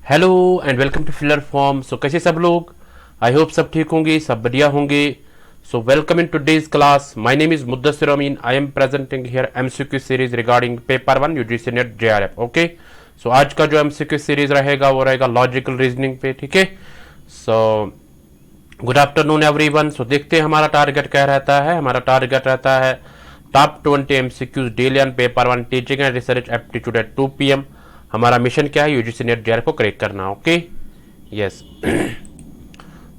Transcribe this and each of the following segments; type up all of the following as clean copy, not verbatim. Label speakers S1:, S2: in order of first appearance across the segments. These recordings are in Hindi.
S1: Hello and welcome to filler form. So कैसे सब लोग, आई होप सब ठीक होंगे, सब बढ़िया होंगे। So welcome in today's class. My name is Muddasir Amin. I am presenting here MCQ series regarding paper 1 UGC NET JRF. Okay, so आज का जो एमसीक्यू सीरीज रहेगा वो रहेगा लॉजिकल रीजनिंग पे। ठीक है, सो गुड आफ्टरनून एवरीवन। सो देखते हैं हमारा टारगेट क्या रहता है। हमारा टारगेट रहता है top 20 MCQs daily on paper 1 teaching and research aptitude at 2 PM। हमारा मिशन क्या है, यूजीसी नेट जेआरएफ को क्रैक करना। Okay, yes.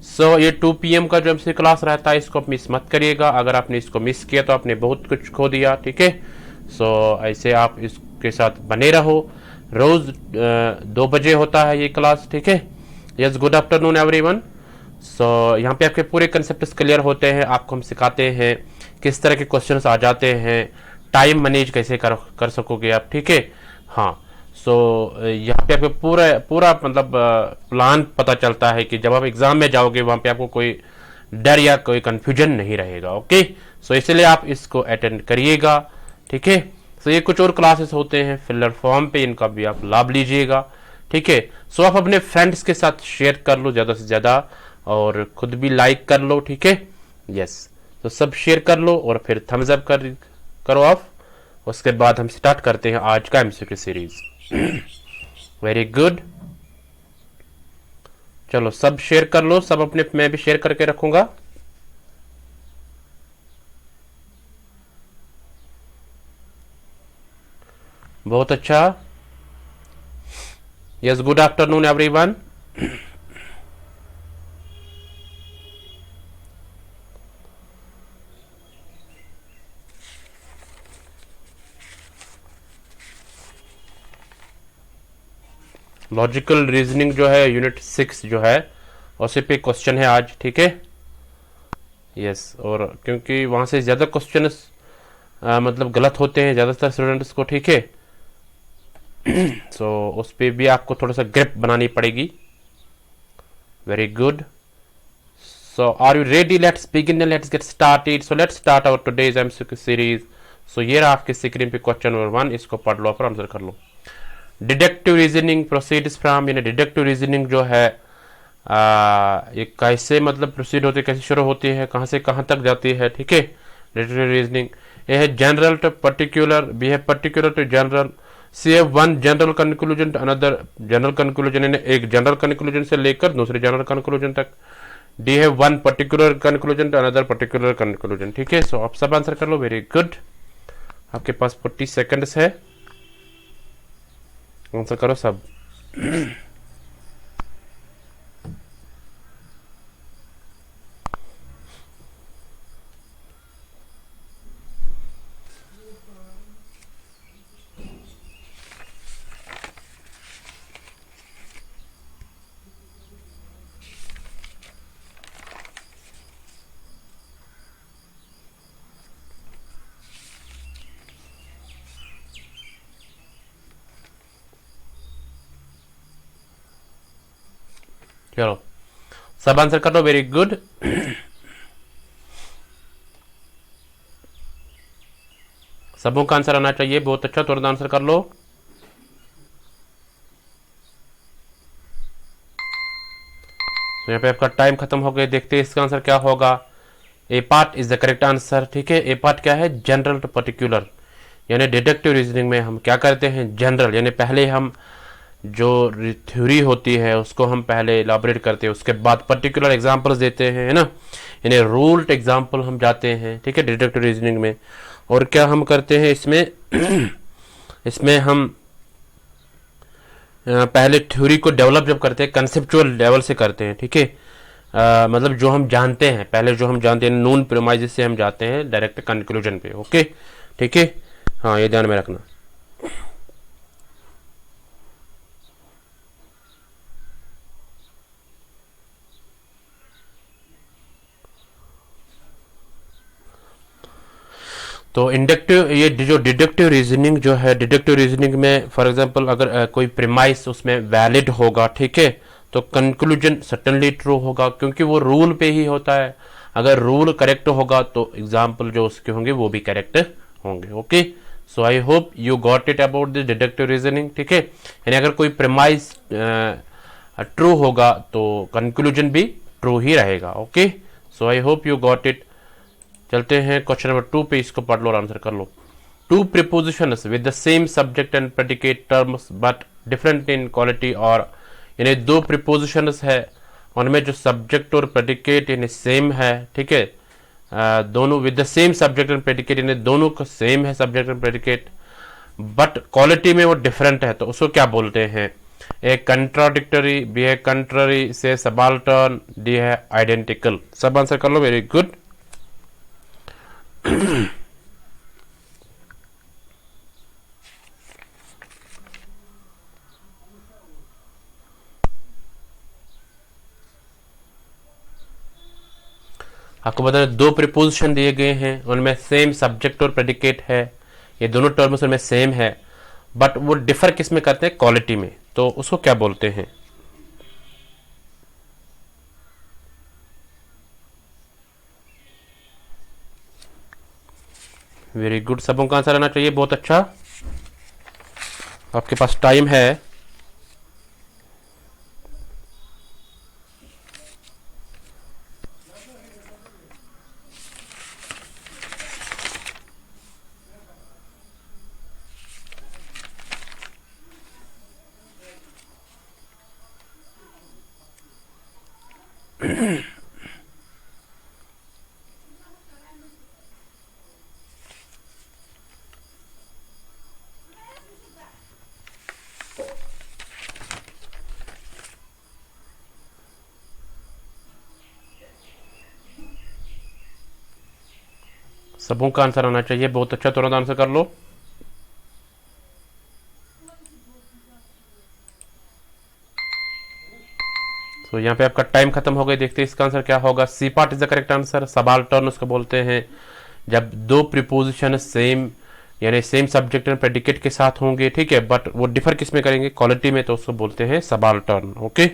S1: सो ये 2 PM का जो एमसी क्लास रहता है इसको आप मिस मत करिएगा। अगर आपने इसको मिस किया तो आपने बहुत कुछ खो दिया। ठीक है, सो ऐसे आप इसके साथ बने रहो। रोज 2 बजे होता है ये क्लास। ठीक है, yes. Good afternoon everyone. So यहाँ पे आपके पूरे कंसेप्ट क्लियर होते हैं। आपको हम सिखाते हैं किस तरह के क्वेश्चंस आ जाते हैं, टाइम मैनेज कैसे कर सकोगे आप। ठीक है, हाँ। सो यहाँ पे आपको पूरा पूरा मतलब प्लान पता चलता है कि जब आप एग्जाम में जाओगे वहां पे आपको कोई डर या कोई कंफ्यूजन नहीं रहेगा। ओके, सो इसलिए आप इसको अटेंड करिएगा। ठीक है, सो ये कुछ और क्लासेस होते हैं फिलर फॉर्म पे, इनका भी आप लाभ लीजिएगा। ठीक है, सो आप अपने फ्रेंड्स के साथ शेयर कर लो ज़्यादा से ज़्यादा और खुद भी लाइक कर लो। ठीक है, यस। तो सब शेयर कर लो और फिर थम्स अप करो आप। उसके बाद हम स्टार्ट करते हैं आज का एमसीक्यू सीरीज। वेरी गुड, चलो सब शेयर कर लो, सब अपने, मैं भी शेयर करके रखूंगा। बहुत अच्छा, yes. Good afternoon everyone. Logical reasoning जो है यूनिट 6 जो है उसी पे क्वेश्चन है आज। ठीक है, यस। और क्योंकि वहां से ज्यादा क्वेश्चन मतलब गलत होते हैं ज्यादातर स्टूडेंट्स को। ठीक है, सो उस पे भी आपको थोड़ा सा ग्रिप बनानी पड़ेगी। Very good. So are you ready? Let's begin, let's get started. So let's start our today's MCQ series. So ये रहा आपके स्क्रीन पे क्वेश्चन नंबर 1, इसको पढ़ लो और आंसर कर लो। डिडक्टिव रीजनिंग प्रोसीड्स फ्रॉम, यानी डिडक्टिव रीजनिंग जो है ये कैसे मतलब प्रोसीड होती है, कैसे शुरू होती है, कहां से कहां तक जाती है। ठीक है, डिडक्टिव रीजनिंग ये है जनरल टू पर्टिकुलर, बी है पर्टिकुलर टू जनरल, सी है one general conclusion to another general conclusion, यानी एक जनरल कंक्लूजन से लेकर दूसरे जनरल कंक्लूजन तक। डी है one particular conclusion to another particular conclusion. ठीक है, सो आप सब आंसर कर लो। वेरी गुड, आपके पास 40 सेकंड्स है, आंसर करो सब। चलो सब आंसर कर लो। Very good. सबों का आंसर आना चाहिए। बहुत अच्छा, तुरंत आंसर कर लो। तो यहाँ पे आपका टाइम खत्म हो गया। देखते हैं इसका आंसर क्या होगा। A part is the correct answer. ठीक है, ए पार्ट क्या है, जनरल टू पर्टिकुलर, यानी डिडक्टिव रीजनिंग में हम क्या करते हैं, जनरल यानी पहले हम जो थ्योरी होती है उसको हम पहले इलाबोरेट करते हैं, उसके बाद पर्टिकुलर एग्जांपल्स देते हैं, है ना, यानी रूल्ड एग्जांपल हम जाते हैं। ठीक है, डिडक्टिव रीजनिंग में। और क्या हम करते हैं इसमें इसमें हम पहले थ्योरी को डेवलप जब करते हैं कंसेप्चुअल लेवल से करते हैं। ठीक है, मतलब जो हम जानते हैं, पहले जो हम जानते हैं नोन प्रीमाइजेस से हम जाते हैं डायरेक्ट कंक्लूजन पे। ओके, ठीक है, हाँ ये ध्यान में रखना। तो इंडक्टिव, ये जो डिडक्टिव रीजनिंग जो है, डिडक्टिव रीजनिंग में फॉर एग्जांपल अगर कोई प्रीमाइस उसमें वैलिड होगा, ठीक है, तो कंक्लूजन सर्टेनली ट्रू होगा क्योंकि वो रूल पे ही होता है। अगर रूल करेक्ट होगा तो एग्जाम्पल जो उसके होंगे वो भी करेक्ट होंगे। Okay, so I hope you got it about this deductive reasoning. ठीक है, यानी अगर कोई प्रीमाइस ट्रू होगा तो कंक्लूजन भी ट्रू ही रहेगा। Okay, so I hope you got it. चलते हैं क्वेश्चन नंबर 2 पे, इसको पढ़ लो और आंसर कर लो। Two propositions with the same subject and predicate terms but different in quality, और यानी दो प्रीपोजिशंस है उनमें जो सब्जेक्ट और प्रेडिकेट यानी सेम है, ठीक है, दोनों with the same subject and predicate यानी दोनों का सेम है subject and predicate, but quality में वो डिफरेंट है, तो उसको क्या बोलते हैं? ए कंट्राडिक्टरी, बी है कंट्ररी, से सबाल्टर्न, डी है आइडेंटिकल। सब आंसर कर लो, वेरी गुड। आपको बता दें दो प्रीपोजिशन दिए गए हैं, उनमें सेम सब्जेक्ट और प्रेडिकेट है, ये दोनों टर्म्स उनमें सेम है, बट वो डिफर किस में करते हैं? क्वालिटी में, तो उसको क्या बोलते हैं? वेरी गुड, सबों का आंसर आना चाहिए, बहुत अच्छा। आपके पास टाइम है। सबों का आंसर आना चाहिए, बहुत अच्छा, तुरंत आंसर कर लो। तो यहाँ पे आपका टाइम खत्म हो गया। देखते हैं इसका आंसर क्या होगा। सी part is the correct answer. Subaltern उसको बोलते हैं जब दो प्रीपोजिशन सेम यानी सेम सब्जेक्ट एंड प्रेडिकेट के साथ होंगे, ठीक है, बट वो डिफर किस में करेंगे? क्वालिटी में, तो उसको बोलते हैं सबाल्टर्न। ओके,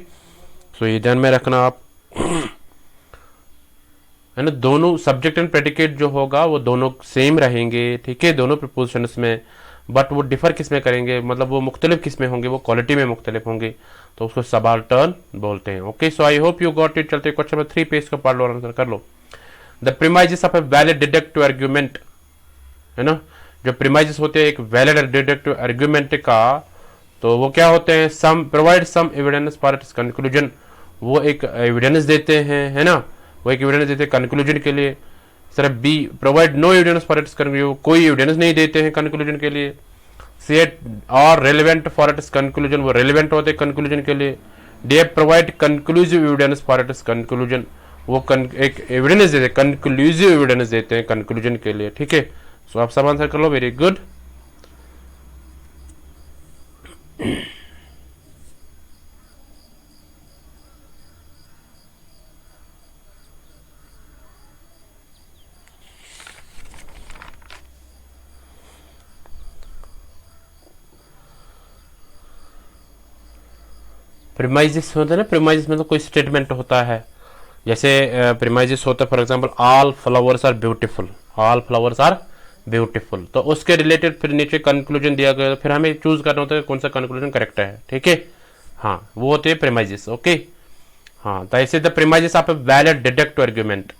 S1: सो ये ध्यान में रखना आप, है ना। दोनों सब्जेक्ट एंड प्रेडिकेट जो होगा वो दोनों सेम रहेंगे, ठीक है, दोनों प्रीपोजिशंस में, बट वो डिफर किस में करेंगे, मतलब वो मुख्तलिफ किस में होंगे? वो क्वालिटी में मुख्तलिफ होंगे, तो उसको सबाल्टर्न बोलते हैं। Okay, so I hope you got it. चलते क्वेश्चन नंबर 3 पे, इसको पढ़ लो और आंसर कर लो। The premises of a valid deductive argument, है ना, जो प्रीमाइजेस होते हैं एक वैलिड डिडक्टिव आर्ग्यूमेंट का, तो वो क्या होते हैं? Some provide some evidence for its conclusion, वो एक एविडेंस देते हैं, है ना, वो एक एविडेंस देते हैं कंक्लूजन के लिए। Sir b provide no evidence for its conclusion, कोई एविडेंस नहीं देते हैं कंक्लूजन के लिए। C are relevant for its conclusion, वो रेलिवेंट होते हैं कंक्लूजन के लिए। D provide conclusive evidence for its conclusion, वो एक एविडेंस देते हैं, कंक्लूसिव एविडेंस देते हैं कंक्लूजन के लिए, ठीक है। सो आप सब आंसर कर लो, वेरी गुड। प्रीमाइजेस होता है ना, प्रीमाइजेस मतलब कोई स्टेटमेंट होता है, जैसे प्रीमाइजेस होता है for example all flowers are beautiful, all flowers are beautiful, तो उसके रिलेटेड फिर नीचे कंक्लूजन दिया गया, फिर हमें चूज करना होता है कौन सा कंक्लूजन करेक्ट है, ठीक है। हाँ, वो होते हैं प्रीमाइजेस। ओके, हाँ, तो ऐसे the premises of a valid deductive argument,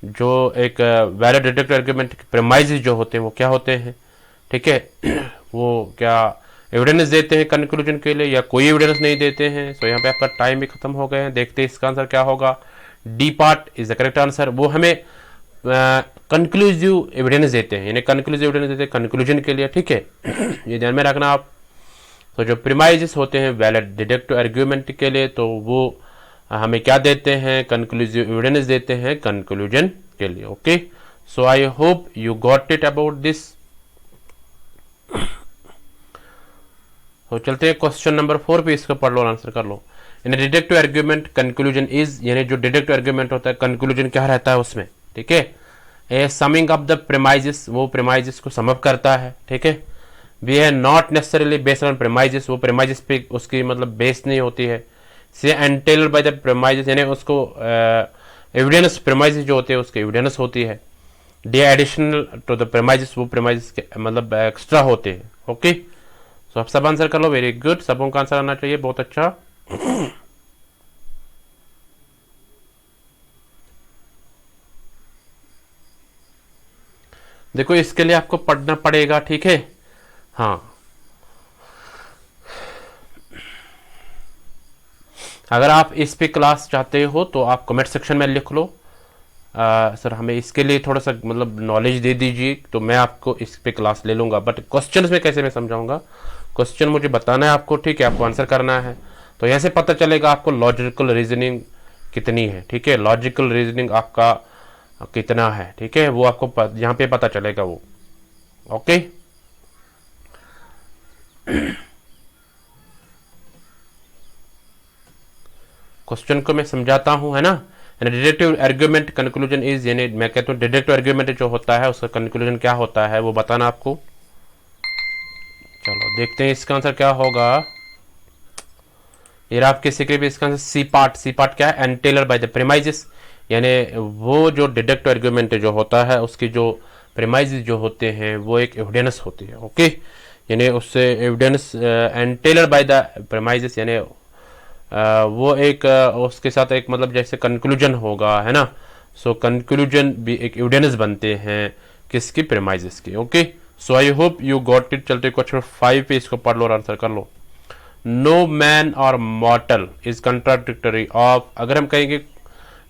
S1: जो एक वैलिड डिडक्टिव आर्ग्यूमेंट प्रीमाइजेस जो होते हैं वो क्या होते हैं, ठीक है, वो क्या एविडेंस देते हैं कंक्लूजन के लिए या कोई एविडेंस नहीं देते हैं। सो यहाँ पे आपका टाइम भी खत्म हो गया है। देखते हैं इसका आंसर क्या होगा। D part is the correct answer. वो हमें कंक्लूसिव एविडेंस देते हैं, यानी कंक्लूसिव एविडेंस देते हैं कंक्लूजन के लिए, ठीक है। ये ध्यान में रखना आप। तो जो प्रीमाइजेस होते हैं वैलिड डिडक्टिव आर्ग्यूमेंट के लिए, तो वो हमें क्या देते हैं? कंक्लूसिव एविडेंस देते हैं कंक्लूजन के लिए। Okay, so I hope you got it about this. तो चलते हैं क्वेश्चन नंबर 4 पे, इसको पढ़ लो और आंसर कर लो। इन डिडक्टिव आर्ग्यूमेंट कंक्लूजन इज, यानी जो डिडक्टिव आर्ग्यूमेंट होता है कंक्लूजन क्या रहता है उसमें, ठीक है। ए समिंग अप द प्रीमाइजेस, वो प्रीमाइजेस को समअप करता है, ठीक है। बी है not necessarily based on premises, वो प्रीमाइजेस पे उसकी मतलब बेस नहीं होती है। सी एंटेल्ड बाय द प्रीमाइजेस, यानी उसको एविडेंस प्रीमाइजेस जो होते हैं उसके एविडेंस होती है। D additional to the premises, वो प्रीमाइजेस के मतलब एक्स्ट्रा होते हैं। ओके, तो आप सब आंसर कर लो, वेरी गुड। सबों का आंसर आना चाहिए, बहुत अच्छा। देखो इसके लिए आपको पढ़ना पड़ेगा, ठीक है। हाँ, अगर आप इस पे क्लास चाहते हो तो आप कमेंट सेक्शन में लिख लो, सर हमें इसके लिए थोड़ा सा मतलब नॉलेज दे दीजिए, तो मैं आपको इस पे क्लास ले लूंगा। बट क्वेश्चंस में कैसे मैं समझाऊंगा, क्वेश्चन मुझे बताना है आपको, ठीक है, आपको आंसर करना है। तो यहाँ से पता चलेगा आपको लॉजिकल रीजनिंग कितनी है, ठीक है, लॉजिकल रीजनिंग आपका कितना है, ठीक है, वो आपको यहाँ पे पता चलेगा वो। ओके, क्वेश्चन को मैं समझाता हूं, है ना। डिडक्टिव आर्ग्यूमेंट कंक्लूजन इज, यानी मैं कहता हूँ डिडक्टिव आर्ग्यूमेंट जो होता है उसका कंक्लूजन क्या होता है वो बताना आपको। चलो देखते हैं इसका आंसर क्या होगा। ये आपके सीक्रेट भी इसका आंसर सी पार्ट क्या है, एंटेलर बाय द प्रीमाइजेस, यानी वो जो डिडक्टिव आर्ग्यूमेंट जो होता है उसकी जो प्रीमाइजेस जो होते हैं वो एक एविडेंस होती है। ओके, यानी उससे एविडेंस एंटेलर बाय द प्रीमाइजेस, यानी वो एक उसके साथ एक मतलब जैसे कंक्लूजन होगा, है ना। सो कंक्लूजन भी एक एविडेंस बनते हैं किसकी, प्रीमाइजेस की। Okay, so I hope you got it. चलते क्वेश्चन 5 पे इसको पढ़ लो और आंसर कर लो। नो मैन और मॉर्टल इज कंट्राडिक्टरी ऑफ, अगर हम कहेंगे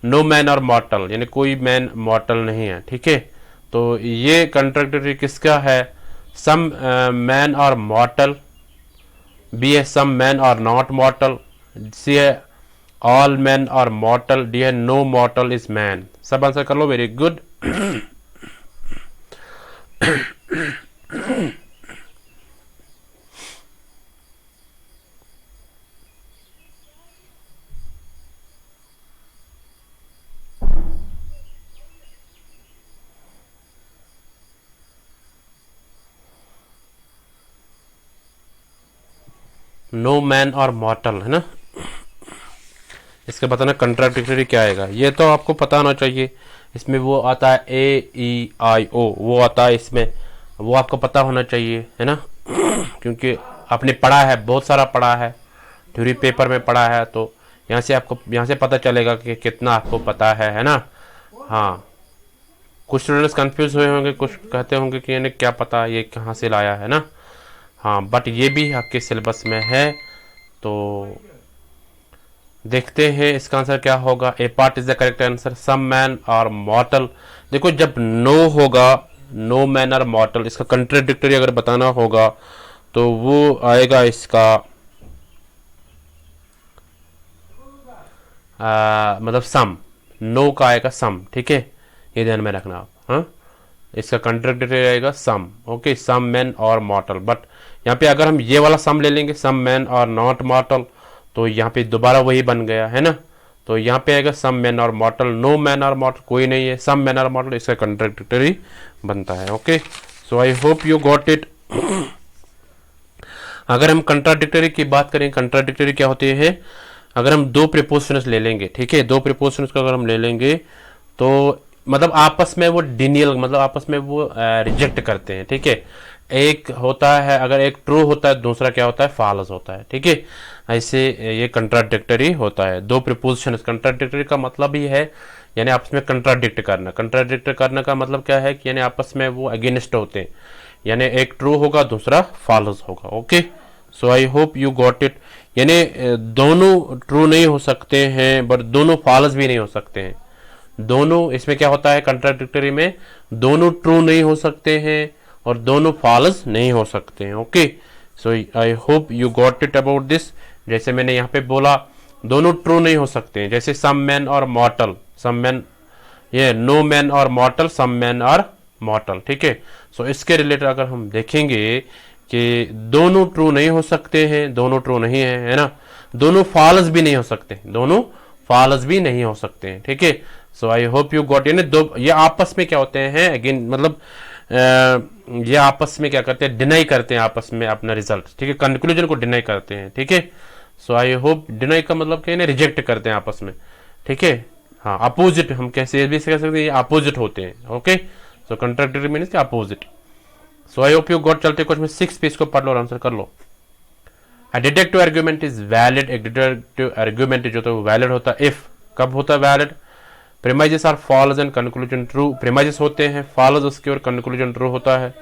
S1: नो मैन और मॉर्टल यानी कोई मैन मॉर्टल नहीं है, ठीक है, तो ये कंट्राडिक्टरी किसका है, सम मैन और मॉर्टल, बी है सम मैन और नॉट मॉर्टल, सी है ऑल मैन और मॉर्टल, डी है नो मॉर्टल इज मैन। सब आंसर कर लो, वेरी गुड। नो मैन और मॉर्टल, है ना, इसका बताना कंट्राडिक्टरी क्या आएगा, ये तो आपको पता होना चाहिए। इसमें वो आता है AEIO, वो आता है इसमें, वो आपको पता होना चाहिए, है ना। क्योंकि आपने पढ़ा है, बहुत सारा पढ़ा है, थ्योरी पेपर में पढ़ा है, तो यहाँ से आपको यहाँ से पता चलेगा कि कितना आपको पता है ना। हाँ, कुछ स्टूडेंट्स कंफ्यूज हुए होंगे, कुछ कहते होंगे कि इन्हें क्या पता ये कहाँ से लाया है ना। हाँ, बट ये भी आपके सिलेबस में है, तो देखते हैं इसका आंसर क्या होगा। A part is the correct answer, some man और मॉर्टल। देखो जब नो होगा, नो मैन और मॉर्टल, इसका कंट्राडिक्टरी अगर बताना होगा तो वो आएगा इसका मतलब सम, नो का आएगा सम, ठीक है, ये ध्यान में रखना आप। हाँ, इसका कंट्राडिक्टरी आएगा सम। ओके, सम मैन और मॉर्टल, बट यहाँ पे अगर हम ये वाला सम ले लेंगे, सम मैन और नॉट मॉर्टल, तो यहाँ पे दोबारा वही बन गया, है ना। तो यहाँ पे आएगा सम मैन और मॉर्टल, नो मैन और मॉर्टल कोई नहीं है, सम मैन और मॉर्टल इसका कंट्राडिक्टरी बनता है। Okay, so I hope you got it. अगर हम कंट्राडिक्टरी की बात करें, कंट्राडिक्टरी क्या होती है, अगर हम दो प्रीपोजिशंस ले लेंगे, ठीक है, दो प्रीपोजिशंस को अगर हम ले लेंगे तो मतलब आपस में वो डिनियल, मतलब आपस में वो रिजेक्ट करते हैं, ठीक है। एक होता है, अगर एक ट्रू होता है, दूसरा क्या होता है, फॉल्स होता है, ठीक है। ऐसे ये कंट्राडिक्टरी होता है। दो प्रीपोजिशंस, कंट्राडिक्टरी का मतलब ही है यानी आपस में कंट्राडिक्ट करना। कंट्राडिक्ट करने का मतलब क्या है कि यानी आपस में वो अगेंस्ट होते हैं, यानी एक ट्रू होगा, दूसरा फॉल्स होगा। Okay, so I hope you got it. यानी दोनों ट्रू नहीं हो सकते हैं, बट दोनों फॉल्स भी नहीं हो सकते हैं। दोनों, इसमें क्या होता है कंट्राडिक्टरी में, दोनों ट्रू नहीं हो सकते हैं और दोनों फॉल्स नहीं हो सकते हैं। Okay, so I hope you got it about this. जैसे मैंने यहाँ पे बोला दोनों ट्रू नहीं हो सकते हैं, जैसे सम मैन और मॉर्टल, सम मैन, ये नो मैन और मॉर्टल, सम मैन और मॉर्टल, ठीक है। सो इसके रिलेटेड अगर हम देखेंगे कि दोनों ट्रू नहीं हो सकते हैं, दोनों ट्रू नहीं है ना, दोनों फॉल्स भी नहीं हो सकते, दोनों फॉल्स भी नहीं हो सकते हैं, ठीक है। So I hope you got, यानी दो ये आपस में क्या होते हैं अगेन, मतलब ये आपस में क्या करते हैं, डिनाई करते हैं आपस में अपना रिजल्ट, ठीक है, कंक्लूजन को डिनाई करते हैं, ठीक है। सो आई होप, डिनाई का मतलब क्या है, रिजेक्ट करते हैं आपस में, ठीक है। हाँ, अपोजिट हम कैसे भी कह सकते हैं, अपोजिट होते हैं। Okay, so contradictory means opposite. So I hope you got. चलते कुछ में 6 पेज को पढ़ लो और आंसर कर लो। A deductive argument is valid, एक डिडक्टिव आर्ग्यूमेंट जो तो वैलिड होता है इफ, कब होता है valid, premises are false and conclusion true, premises होते हैं फॉल्स उसके और कंक्लूजन ट्रू होता है।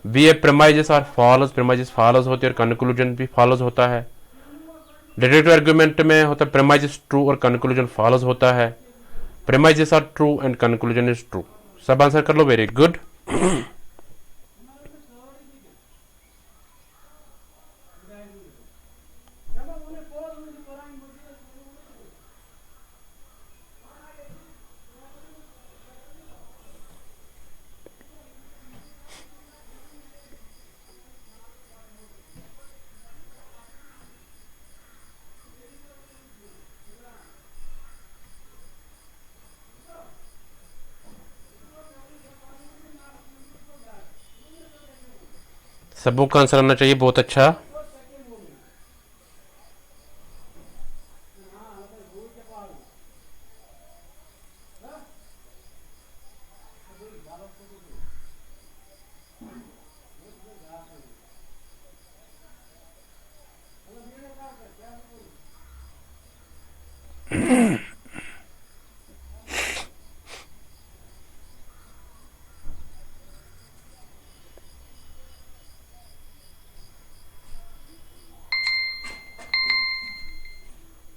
S1: B a premises are false, premises false होते हैं और कंक्लूजन भी फॉल्स होता है। डिडक्टिव आर्गुमेंट में होता है प्रीमाइजेस ट्रू और कंक्लूजन फॉल्स होता है। Premises are true and conclusion is true. सब आंसर कर लो, वेरी गुड। सबों का आंसर आना चाहिए, बहुत अच्छा।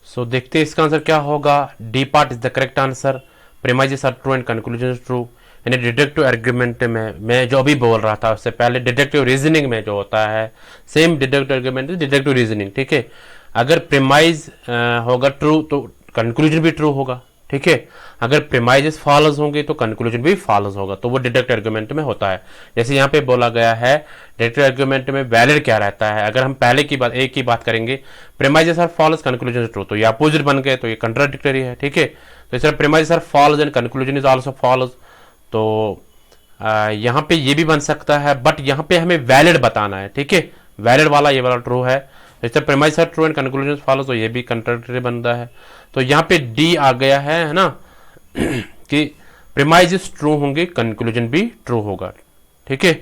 S1: सो देखते हैं इसका आंसर क्या होगा। D part is the correct answer. Premises are true and conclusion is true. यानी डिडक्टिव आर्गुमेंट में मैं जो अभी बोल रहा था उससे पहले डिडक्टिव रीजनिंग में जो होता है same deductive argument is deductive reasoning, ठीक है। अगर प्रीमाइज होगा ट्रू तो कंक्लूजन भी ट्रू होगा, ठीक है। अगर प्रीमाइजेस फॉल्स होंगे तो कंक्लूजन भी फॉल्स होगा, तो वो डिडक्टिव आर्गुमेंट में होता है। जैसे यहाँ पे बोला गया है डिडक्टिव आर्गुमेंट में वैलिड क्या रहता है। अगर हम पहले की बात एक की बात करेंगे, premises are false conclusion true, तो ये अपोजिट बन गए, तो ये कंट्राडिक्टरी है, ठीक है। तो इस तरह premises are false and conclusion is also false, तो यहाँ पे ये भी बन सकता है, बट यहाँ पे हमें वैलिड बताना है, ठीक है। वैलिड वाला ये वाला ट्रू है। इस तरह premises are true and conclusion false, तो ये भी कंट्राडिक्टरी बनता है। तो यहाँ पे डी आ गया है ना कि प्रीमाइजेस ट्रू होंगे कंक्लूजन भी ट्रू होगा, ठीक है।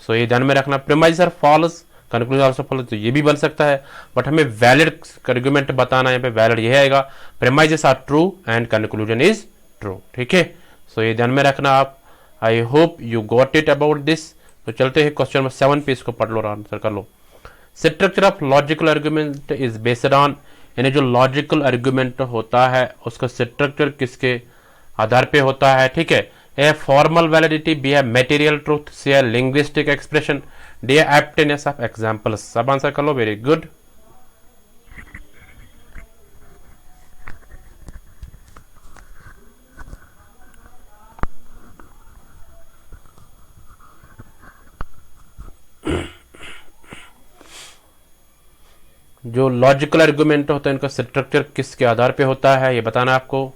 S1: सो ये ध्यान में रखना, premises are false conclusion also false, तो ये भी बन सकता है, बट हमें वैलिड आर्गुमेंट बताना है। यहाँ पे वैलिड ये आएगा, premises are true and conclusion is true, ठीक है। सो ये ध्यान में रखना आप। I hope you got it about this. तो चलते हैं क्वेश्चन नंबर 7 पे, इसको पढ़ लो, आंसर कर लो। Structure of logical argument is based on, यानी जो लॉजिकल आर्गुमेंट होता है उसका स्ट्रक्चर किसके आधार पे होता है, ठीक है। ए फॉर्मल वैलिडिटी, बी है मटेरियल ट्रूथ, सी है लिंग्विस्टिक एक्सप्रेशन, डी है एप्टनेस ऑफ एग्जांपल्स। सब आंसर कर लो, वेरी गुड। जो लॉजिकल आर्गुमेंट होता है इनका स्ट्रक्चर किसके आधार पे होता है ये बताना आपको।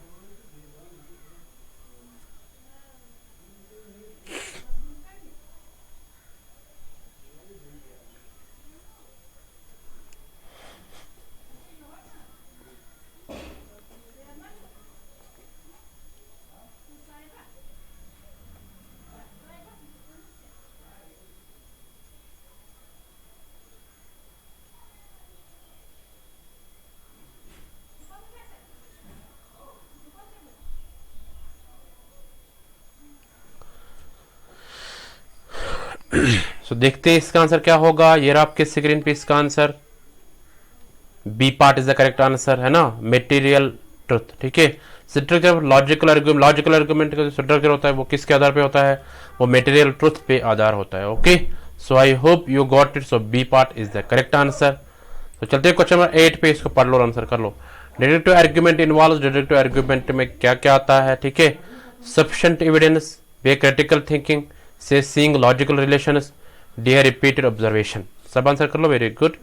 S1: सो देखते हैं इसका आंसर क्या होगा। ये रहा आपके स्क्रीन पे इसका answer, B part is the correct answer, है ना, मटेरियल ट्रुथ, ठीक है। स्ट्रक्चर लॉजिकल आर्गुमेंट का जो स्ट्रक्चर होता है वो किसके आधार पे होता है, वो मटेरियल ट्रुथ पे आधार होता है, okay. So I hope you got it. So b part is the correct answer. तो चलते हैं क्वेश्चन नंबर 8 पे, इसको पढ़ लो और आंसर कर लो। Deductive argument involves, deductive argument में क्या क्या आता है, ठीक है। Sufficient evidence, B critical thinking, C seeing logical relations, D है रिपीटेड ऑब्जर्वेशन। सब आंसर कर लो, वेरी गुड।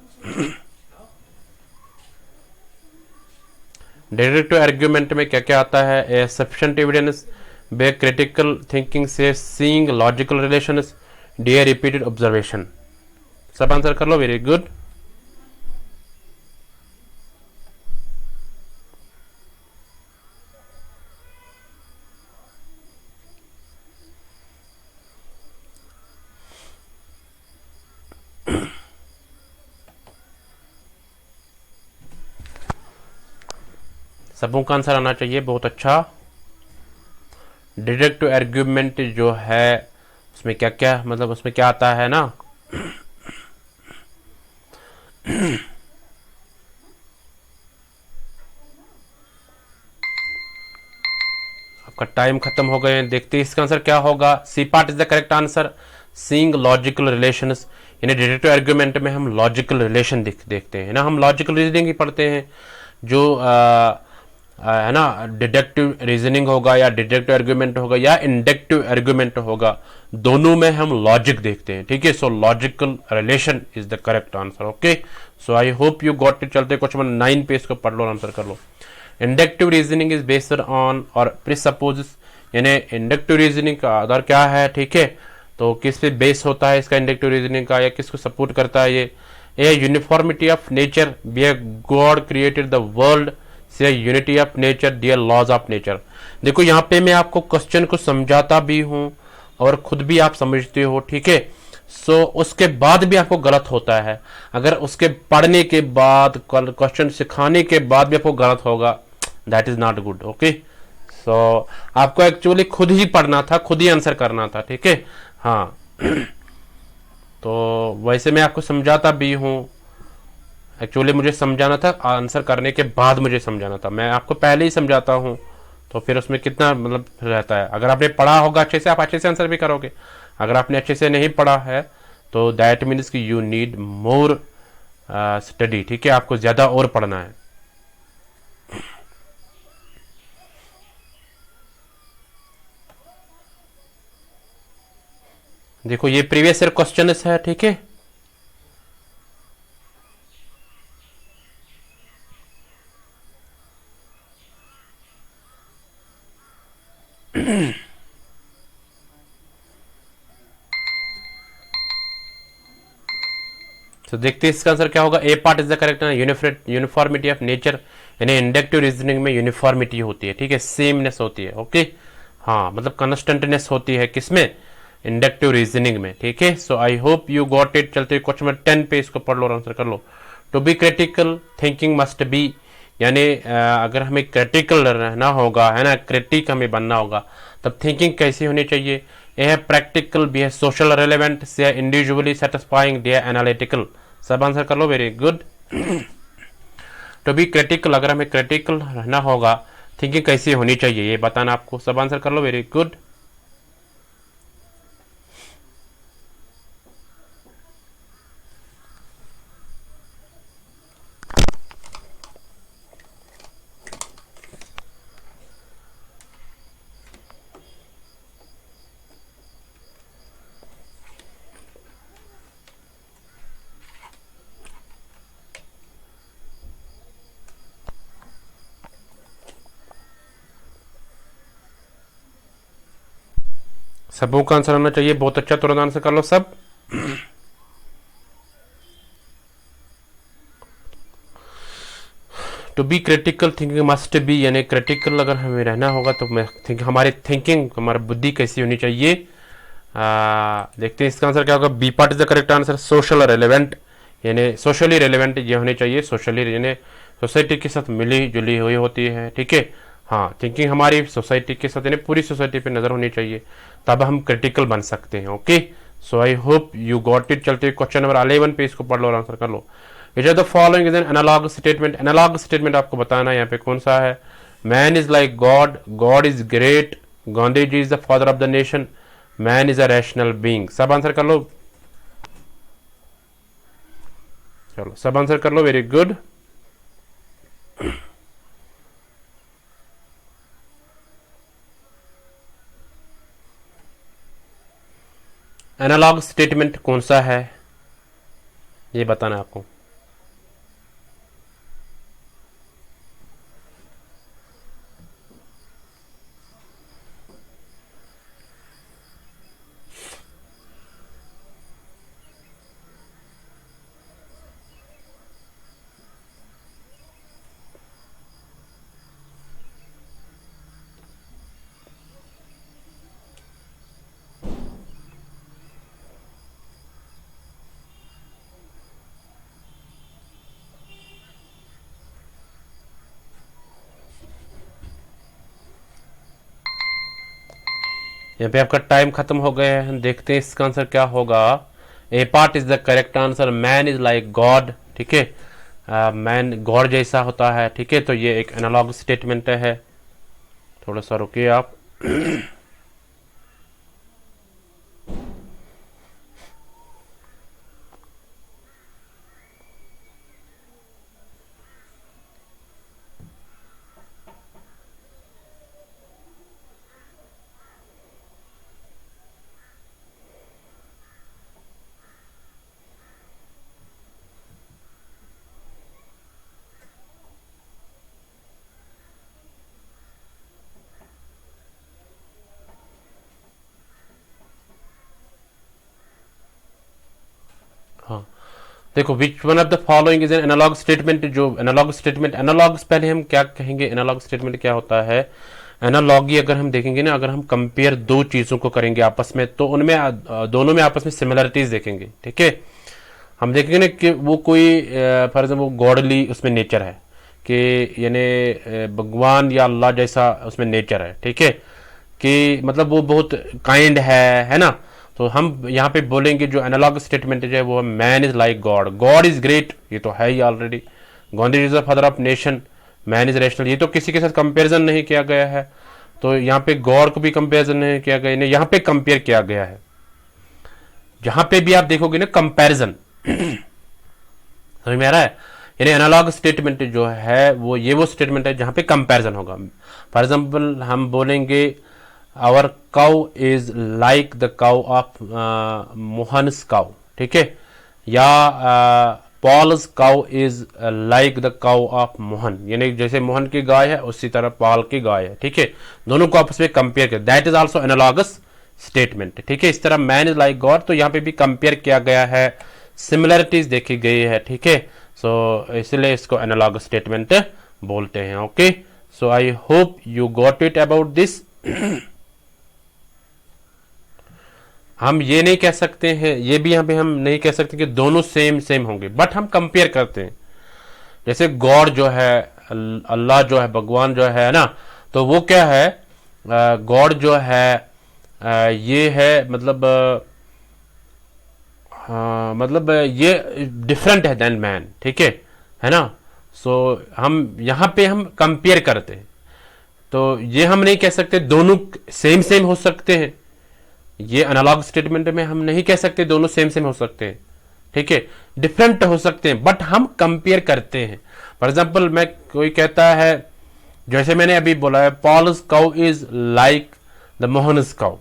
S1: डिडक्टिव आर्गुमेंट में क्या क्या आता है, A sufficient evidence, B critical thinking, C seeing logical relations, D है रिपीटेड ऑब्जर्वेशन। सब आंसर कर लो, वेरी गुड। सबों का आंसर आना चाहिए, बहुत अच्छा। डिडक्टिव आर्ग्यूमेंट जो है उसमें क्या क्या मतलब उसमें क्या आता है ना, आपका टाइम खत्म हो गए हैं। देखते हैं इसका आंसर क्या होगा। सी part is the correct answer. Seeing logical relations, यानी डिडक्टिव आर्ग्यूमेंट में हम लॉजिकल रिलेशन देखते हैं ना, हम लॉजिकल रीजनिंग ही पढ़ते हैं। जो है ना डिडक्टिव रीजनिंग होगा या डिडक्टिव आर्ग्यूमेंट होगा या इंडक्टिव आर्ग्यूमेंट होगा, दोनों में हम लॉजिक देखते हैं। ठीक है, so logical relation is the correct answer. Okay, so I hope you got it. चलते क्वेश्चन नंबर 9 पे, इसको पढ़ लो और आंसर कर लो। Inductive reasoning is based on और प्रिसपोजेस, यानी इंडक्टिव रीजनिंग का आधार क्या है। ठीक है, तो किस पे बेस होता है इसका इंडक्टिव रीजनिंग का, या किसको सपोर्ट करता है ये uniformity of nature, B God created the world, C unity of nature, dear laws of nature. देखो यहाँ पे मैं आपको क्वेश्चन को समझाता भी हूं और खुद भी आप समझते हो। ठीक है, सो उसके बाद भी आपको गलत होता है। अगर उसके पढ़ने के बाद क्वेश्चन सिखाने के बाद भी आपको गलत होगा, that is not good. Okay, so आपको एक्चुअली खुद ही पढ़ना था, खुद ही आंसर करना था। ठीक है, हाँ तो वैसे मैं आपको समझाता भी हूं, एक्चुअली मुझे समझाना था, आंसर करने के बाद मुझे समझाना था। मैं आपको पहले ही समझाता हूं तो फिर उसमें कितना मतलब रहता है। अगर आपने पढ़ा होगा अच्छे से, आप अच्छे से आंसर भी करोगे। अगर आपने अच्छे से नहीं पढ़ा है तो दैट मीन्स कि यू नीड मोर स्टडी। ठीक है, आपको ज्यादा और पढ़ना है। देखो ये प्रीवियस ईयर क्वेश्चन है। ठीक है, तो देखते हैं इसका आंसर क्या होगा। A part is the correct uniformity of nature, यानी इंडक्टिव रीजनिंग में यूनिफॉर्मिटी होती है। ठीक है, सेमनेस होती है। ओके, हाँ मतलब कंस्टेंटनेस होती है किसमें, इंडक्टिव रीजनिंग में। ठीक है, so I hope you got it. चलते क्वेश्चन नंबर 10 पे, इसको पढ़ लो और आंसर कर लो। To be critical thinking must be, यानी अगर हमें क्रिटिकल रहना होगा, है ना, क्रिटिक हमें बनना होगा, तब थिंकिंग कैसी होनी चाहिए। ए है प्रैक्टिकल, बी है सोशल रेलेवेंट, सी है इंडिविजुअली सेटिस्फाइंग, डी है एनालिटिकल। सब आंसर कर लो, very good. To be critical, अगर हमें क्रिटिकल रहना होगा, थिंकिंग कैसी होनी चाहिए ये बताना आपको। सब आंसर कर लो, वेरी गुड। सबों का आंसर आना चाहिए, बहुत अच्छा, तुरंत आंसर कर लो सब। To be critical thinking must be, यानी क्रिटिकल अगर हमें रहना होगा तो मैं हमारी थिंकिंग, हमारी बुद्धि कैसी होनी चाहिए। देखते हैं इसका आंसर क्या होगा। B part is the correct answer. Social relevant, यानी सोशली रेलेवेंट ये होनी चाहिए। सोशली यानी सोसाइटी के साथ मिली जुली हुई होती है। ठीक है, हाँ थिंकिंग हमारी सोसाइटी के साथ यानी पूरी सोसाइटी पे नजर होनी चाहिए, तब हम क्रिटिकल बन सकते हैं। Okay, so I hope you got it. चलते क्वेश्चन नंबर 11 पे, इसको पढ़ लो और आंसर कर लो। Which are the following is an analogue statement. Analogue statement आपको बताना है यहाँ पे कौन सा है। Man is like God, God is great, Gandhi ji is the father of the nation, man is a rational being. सब आंसर कर लो, चलो सब आंसर कर लो, वेरी गुड। एनालॉग स्टेटमेंट कौन सा है ये बताना है आपको। यहाँ पे आपका टाइम खत्म हो गया है, देखते हैं इसका आंसर क्या होगा। A part is the correct answer, man is like God, ठीक है, मैन गॉड जैसा होता है, ठीक है। तो ये एक एनालॉग स्टेटमेंट है। थोड़ा सा रुकिए आप। हाँ, देखो, which one of the following is an analogue statement. जो एनालॉग स्टेटमेंट, एनालॉग्स पहले हम क्या कहेंगे, एनालॉग स्टेटमेंट क्या होता है। एनालॉगी अगर हम देखेंगे ना, अगर हम कंपेयर दो चीजों को करेंगे आपस में, तो उनमें दोनों में आपस में सिमिलरिटीज देखेंगे, ठीक है। हम देखेंगे ना कि वो कोई फॉर एग्जाम्पल गॉडली उसमें नेचर है, कि यानी भगवान या अल्लाह जैसा उसमें नेचर है, ठीक है, कि मतलब वो बहुत काइंड है ना। तो हम यहाँ पे बोलेंगे जो एनालॉग स्टेटमेंट है वो man is like God, God is great, ये तो है ही already. Gandhi is the father of nation, man is rational, ये तो किसी के साथ कंपेरिजन नहीं किया गया है। तो यहाँ पे गॉड को भी कंपेरिजन नहीं किया गया, नहीं, यहाँ पे कंपेयर किया गया है। जहां पे भी आप देखोगे ना कंपैरिजन, समझ में आ रहा है। यानी एनालॉग स्टेटमेंट जो है वो स्टेटमेंट है जहां पे कंपैरिजन होगा। फॉर एग्जांपल हम बोलेंगे our cow is like the cow of Mohan's cow, ठीक है, या Paul's cow is like the cow of Mohan, यानी जैसे मोहन की गाय है उसी तरह पॉल की गाय है, ठीक है। दोनों को आपस में कंपेयर कर, that is also analogous statement, ठीक है। इस तरह मैन इज लाइक गॉड, तो यहाँ पे भी कंपेयर किया गया है, सिमिलरिटीज देखी गई है, ठीक है। सो इसलिए इसको एनालॉगस स्टेटमेंट बोलते हैं। Okay, so I hope you got it about this. हम ये नहीं कह सकते हैं, ये भी यहाँ पे हम नहीं कह सकते कि दोनों सेम सेम होंगे, बट हम कंपेयर करते हैं। जैसे गॉड जो है, अल्लाह जो है, भगवान जो है ना, तो वो क्या है, गॉड जो है ये है, मतलब ये डिफरेंट है देन मैन, ठीक है ना। सो हम यहाँ पे हम कंपेयर करते हैं, तो ये हम नहीं कह सकते दोनों सेम सेम हो सकते हैं। ये एनालॉग स्टेटमेंट में हम नहीं कह सकते दोनों सेम सेम हो सकते हैं, ठीक है, डिफरेंट हो सकते हैं, बट हम कंपेयर करते हैं। फॉर एग्जाम्पल मैं कोई कहता है, जैसे मैंने अभी बोला है, Paul's cow is like the Mohan's cow,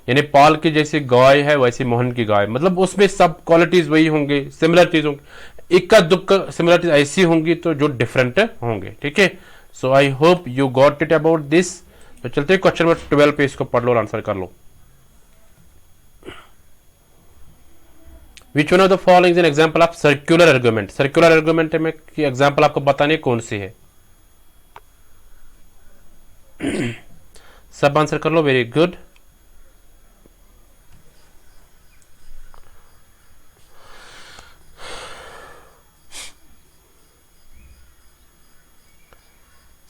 S1: यानी पॉल की जैसी गाय है वैसी मोहन की गाय, मतलब उसमें सब क्वालिटीज वही होंगे, सिमिलरिटीज होंगी, इक्का दुक्का सिमिलरिटीज ऐसी होंगी तो जो डिफरेंट होंगे, ठीक है। So I hope you got it about this. तो चलते क्वेश्चन नंबर 12 पे, इसको पढ़ लो और आंसर कर लो। Which one of the following is an example of circular argument. Circular argument में की एग्जाम्पल आपको बताने कौन सी है। सब आंसर कर लो, वेरी गुड।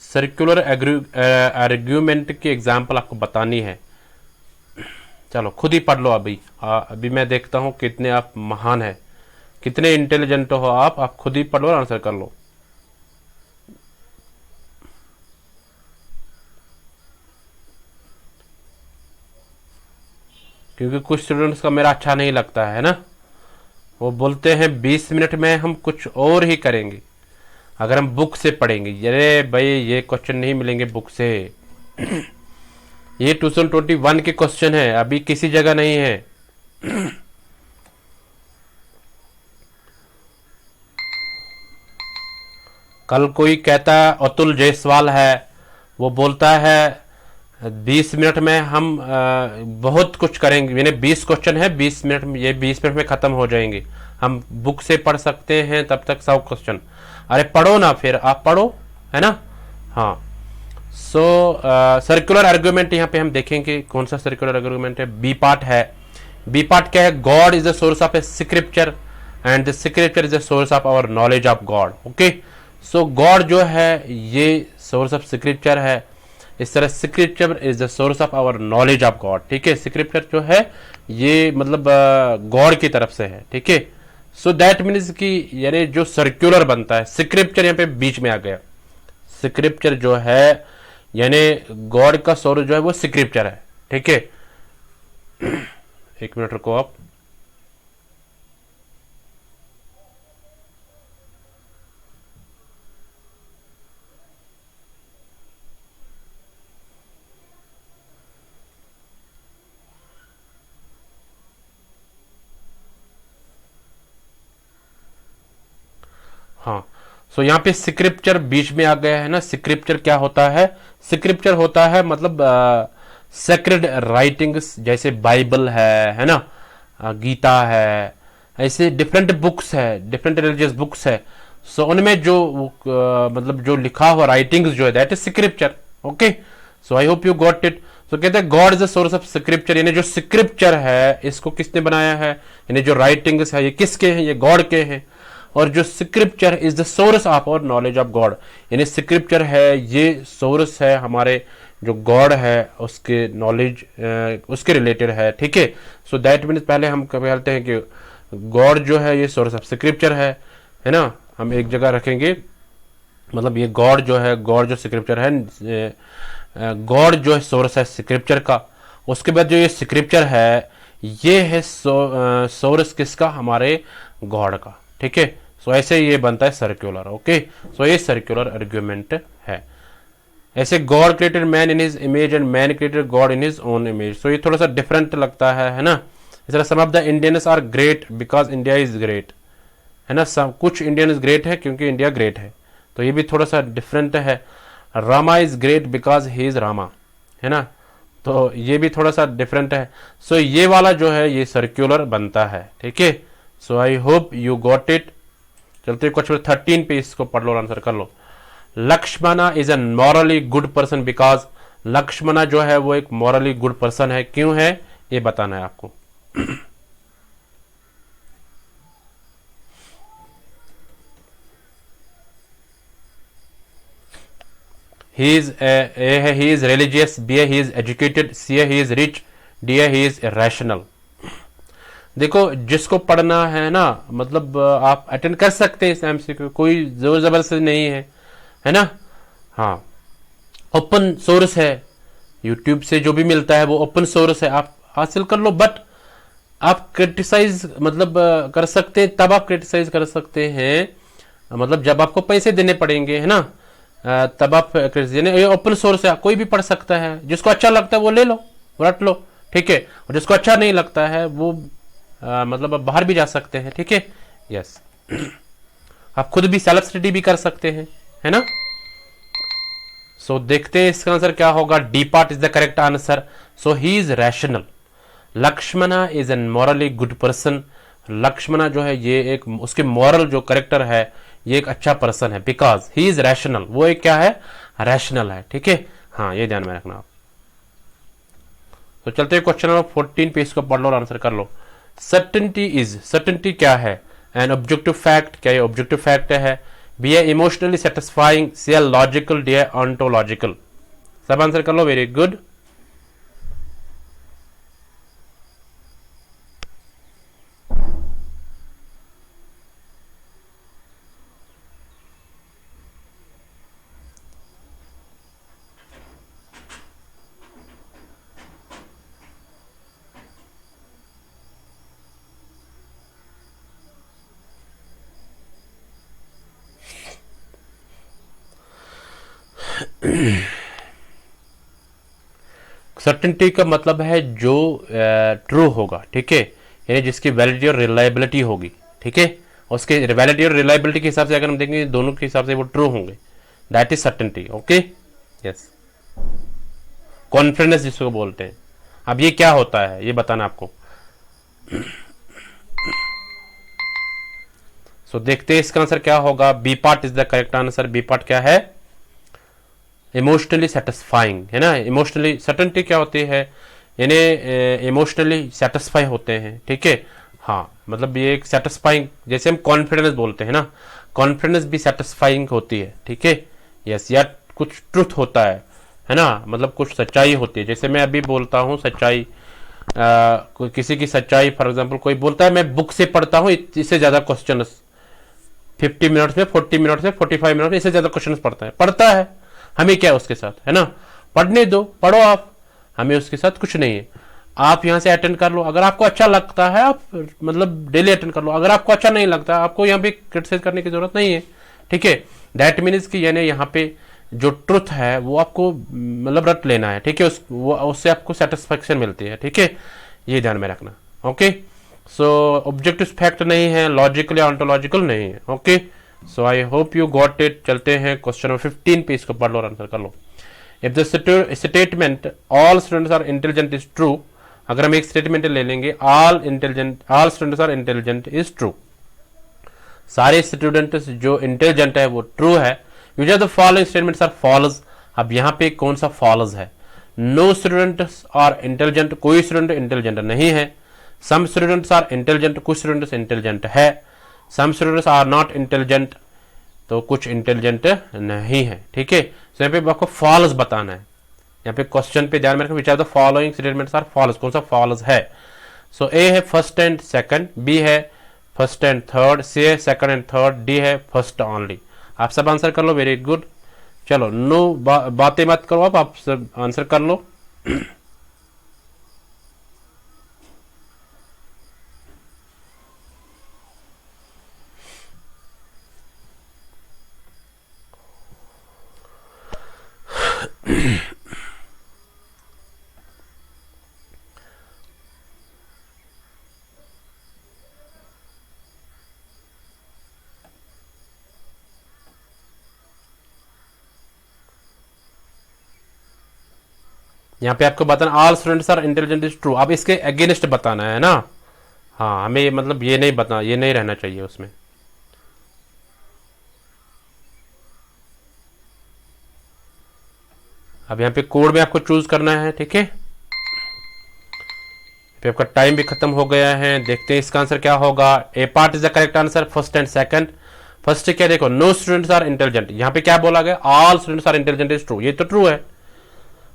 S1: सर्कुलर आर्ग्यूमेंट की एग्जाम्पल आपको बतानी है। चलो खुद ही पढ़ लो अभी मैं देखता हूं कितने आप महान है, कितने इंटेलिजेंट हो आप खुद ही पढ़ लो और आंसर कर लो। क्योंकि कुछ स्टूडेंट्स का मेरा अच्छा नहीं लगता है ना, वो बोलते हैं 20 मिनट में हम कुछ और ही करेंगे अगर हम बुक से पढ़ेंगे। अरे भाई ये क्वेश्चन नहीं मिलेंगे बुक से। ये 2021 के क्वेश्चन है, अभी किसी जगह नहीं है। कल कोई कहता है, अतुल जायसवाल है, वो बोलता है 20 मिनट में हम बहुत कुछ करेंगे, यानी 20 क्वेश्चन है 20 मिनट में, ये 20 मिनट में खत्म हो जाएंगे, हम बुक से पढ़ सकते हैं तब तक 100 क्वेश्चन। अरे पढ़ो ना, फिर आप पढ़ो, है ना। हाँ, सो सर्कुलर आर्गुमेंट यहाँ पे हम देखेंगे कौन सा सर्कुलर आर्गुमेंट है। बी पार्ट है। बी पार्ट क्या है, God is the source of a scripture and the scripture is the source of our knowledge of God. Okay, so God जो है ये सोर्स ऑफ स्क्रिप्चर है, इस तरह scripture is the source of our knowledge of God, ठीक है। स्क्रिप्चर जो है ये मतलब गॉड की तरफ से है, ठीक है। सो दैट मीन्स कि यानी जो सर्कुलर बनता है, स्क्रिप्चर यहाँ पे बीच में आ गया। स्क्रिप्चर जो है यानी गॉड का सोर्स जो है वो स्क्रिप्चर है, ठीक है। एक मिनट रुको आप। हाँ, सो यहाँ पे स्क्रिप्चर बीच में आ गया है ना। स्क्रिप्चर क्या होता है? स्क्रिप्चर होता है मतलब सेक्रेड राइटिंग्स, जैसे बाइबल है ना, गीता है, ऐसे डिफरेंट बुक्स है, डिफरेंट रिलीजियस बुक्स है। सो उनमें जो मतलब जो लिखा हुआ राइटिंग्स जो है that is scripture, okay. So I hope you got it. So कहते हैं God is the source of scripture, यानी जो स्क्रिप्चर है इसको किसने बनाया है, यानी जो राइटिंग्स है ये किसके हैं? ये गॉड के हैं। और जो scripture is the source of और नॉलेज ऑफ गॉड, यानी स्क्रिप्चर है ये सोर्स है हमारे जो गॉड है उसके नॉलेज उसके रिलेटेड है, ठीक है। सो दैट मीन्स पहले हम कहते हैं कि गॉड जो है ये सोर्स ऑफ स्क्रिप्चर है ना। हम एक जगह रखेंगे, मतलब ये गॉड जो है, गॉड जो स्क्रिप्चर है, गॉड जो है सोर्स है स्क्रिप्चर का। उसके बाद जो ये स्क्रिप्चर है ये है सोर्स किसका? हमारे गॉड का, ठीक है। सो ऐसे ये बनता है सर्कुलर, ओके। सो ये सर्कुलर आर्गुमेंट है। ऐसे God created man in his image and man created God in his own image. So ये थोड़ा सा डिफरेंट लगता है ना। इस तरह some of the Indians are great because India is great, है ना। कुछ इंडियंस ग्रेट है क्योंकि इंडिया ग्रेट है, तो ये भी थोड़ा सा डिफरेंट है। Rama is great because he is Rama, है ना, तो ये भी थोड़ा सा डिफरेंट है। सो ये वाला जो है ये सर्कुलर बनता है, ठीक है। So I hope you got it. चलते क्वेश्चन 13 पे इसको पढ़ लो और आंसर कर लो। Lakshmana is an morally good person because, Lakshmana जो है वो एक मॉरली गुड पर्सन है, क्यों है ये बताना है आपको। he is A है he is religious, B है he is educated, C है he is rich, D है he is irrational। देखो जिसको पढ़ना है ना, मतलब आप अटेंड कर सकते हैं इस एमसीक्यू, कोई जोर जबरदस्ती नहीं है ना। हाँ, ओपन सोर्स है, यूट्यूब से जो भी मिलता है वो ओपन सोर्स है, आप हासिल कर लो। बट आप क्रिटिसाइज मतलब कर सकते हैं, तब आप क्रिटिसाइज कर सकते हैं मतलब जब आपको पैसे देने पड़ेंगे, है ना, तब आप ये ओपन सोर्स है, कोई भी पढ़ सकता है। जिसको अच्छा लगता है वो ले लो, रट लो, ठीक है। और जिसको अच्छा नहीं लगता है वो मतलब आप बाहर भी जा सकते हैं, ठीक है। यस, आप खुद भी सेल्फ स्टडी भी कर सकते हैं, है ना। सो देखते हैं इसका आंसर क्या होगा। D part is the correct answer. So he is rational. Lakshmana is an morally good person. Lakshmana जो है ये एक उसके मॉरल जो करेक्टर है ये एक अच्छा पर्सन है, बिकॉज ही इज रैशनल। वो एक क्या है? रैशनल है, ठीक है। हाँ, ये ध्यान में रखना आप। तो चलते हैं क्वेश्चन नंबर 14 पे, इसको पढ़ लो और आंसर कर लो। सर्टेनिटी इज, सर्टेनिटी क्या है? एन ऑब्जेक्टिव फैक्ट, क्या ये ऑब्जेक्टिव फैक्ट है? बी है इमोशनली सेटिस्फाइंग, सी है लॉजिकल, डी है ऑन्टोलॉजिकल। सब आंसर कर लो, वेरी गुड। सर्टेनिटी का मतलब है जो ट्रू होगा, ठीक है, यानी जिसकी वैलिडिटी और रिलायबिलिटी होगी, ठीक है। उसके वैलिडिटी और रिलायबिलिटी के हिसाब से अगर हम देखेंगे दोनों के हिसाब से वो ट्रू होंगे, that is certainty, okay. Yes, confidence जिसको बोलते हैं। अब ये क्या होता है ये बताना आपको। सो देखते हैं इसका आंसर क्या होगा। B part is the correct answer. B part क्या है? इमोशनली सेटिस्फाइंग, है ना। इमोशनली सर्टेनिटी क्या होती है? यानी इमोशनली सेटिस्फाई होते हैं, ठीक है। हाँ, मतलब ये एक सेटिस्फाइंग, जैसे हम कॉन्फिडेंस बोलते हैं ना, कॉन्फिडेंस भी सेटिस्फाइंग होती है, ठीक है। यस, या कुछ ट्रुथ होता है, है ना, मतलब कुछ सच्चाई होती है। जैसे मैं अभी बोलता हूँ सच्चाई, किसी की सच्चाई, फॉर एग्जाम्पल कोई बोलता है मैं बुक से पढ़ता हूँ इससे ज्यादा क्वेश्चन 50 मिनट्स में, 40 मिनट्स में, 45 मिनट में इससे ज्यादा क्वेश्चन पढ़ता है, हमें क्या है उसके साथ, है ना, पढ़ने दो, पढ़ो आप, हमें उसके साथ कुछ नहीं है। आप यहाँ से अटेंड कर लो, अगर आपको अच्छा लगता है आप मतलब डेली अटेंड कर लो, अगर आपको अच्छा नहीं लगता आपको यहाँ पे क्रिटिसाइज करने की जरूरत नहीं है, ठीक है। दैट मीन्स कि यानी यहाँ पे जो ट्रुथ है वो आपको मतलब रट लेना है, ठीक है, उससे आपको सेटिस्फेक्शन मिलती है, ठीक है, ये ध्यान में रखना। ओके, सो ऑब्जेक्टिव फैक्ट नहीं है, लॉजिकल या ऑन्टोलॉजिकल नहीं है। Okay, so I hope you got it. चलते हैं क्वेश्चन नंबर 15 पे, इसको पढ़ लो और आंसर कर लो। If the statement all students are intelligent is true, अगर हम एक स्टेटमेंट ले लेंगे all students are intelligent is true, सारे स्टूडेंट्स जो इंटेलिजेंट है वो ट्रू है। Which are the following statements are false, अब यहाँ पे कौन सा फॉल्स है? नो स्टूडेंट्स आर इंटेलिजेंट, कोई स्टूडेंट इंटेलिजेंट नहीं है। सम स्टूडेंट्स आर इंटेलिजेंट, कुछ स्टूडेंट्स इंटेलिजेंट है। Some students are not intelligent, तो कुछ इंटेलिजेंट नहीं है, ठीक है। तो यहाँ पे आपको फॉल्स बताना है, यहाँ पे क्वेश्चन पे ध्यान में रखो, which are the following statements are false, कौन सा फॉल्स है। सो ए है फर्स्ट एंड सेकंड, बी है फर्स्ट एंड थर्ड, सी है सेकंड एंड थर्ड, डी है फर्स्ट ओनली। आप सब आंसर कर लो, वेरी गुड। चलो नो बातें मत करो, आप सब आंसर कर लो। यहाँ पे आपको बताना all students are intelligent is true, अब इसके अगेंस्ट बताना है ना। हाँ, हमें मतलब ये नहीं बता, ये नहीं रहना चाहिए उसमें। अब यहाँ पे कोड में आपको चूज करना है, ठीक है। फिर आपका टाइम भी खत्म हो गया है, देखते हैं इसका आंसर क्या होगा। A part is the correct answer, first and second. First क्या देखो, नो स्टूडेंट्स आर इंटेलिजेंट, यहाँ पे क्या बोला गया, all students are intelligent is true, ये तो ट्रू है।